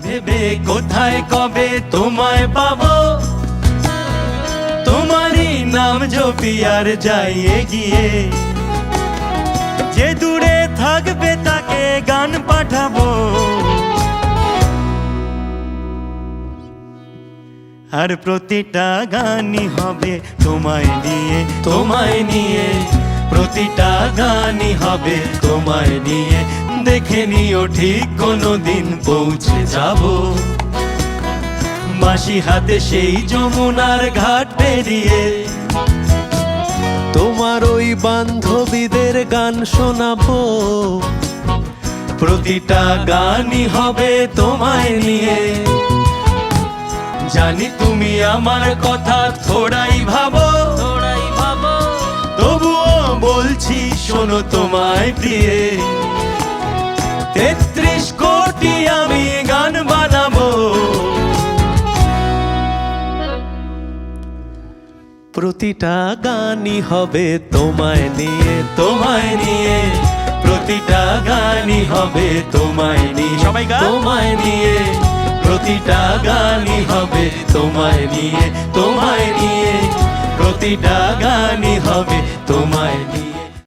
ভেবে কোথায় কবে তোমায় পাবো, তোমারই নাম জপি আর যাই এগিয়ে। যে দূরে থাকবে তাকে গান পাঠাবো, আর প্রতিটা গানই হবে তোমায় নিয়ে, তোমায় নিয়ে। প্রতিটা গানই হবে তোমায় নিয়ে। দেখে নিও ঠিক কোনোদিন পৌঁছে যাব, বাঁশি হাতে সেই যমুনার ঘাট পেরিয়ে। তোমার ওই বান্ধবীদের গান শোনাবো, প্রতিটা গানই হবে তোমায় নিয়ে। জানি তুমি আমার কথা থোড়াই ভাবো, তবুও বলছি শোনো তোমায় প্রিয়ে। ৩৩ কোটি আমি গান বানাবো, প্রতিটা গানই হবে তোমায় নিয়ে, তোমায় নিয়ে। প্রতিটা গানই হবে তোমায় নিয়ে, সবাই গান। তোমায় নিয়ে প্রতিটা গানই হবে তোমায় নিয়ে, তোমায় নিয়ে। প্রতিটা গানই হবে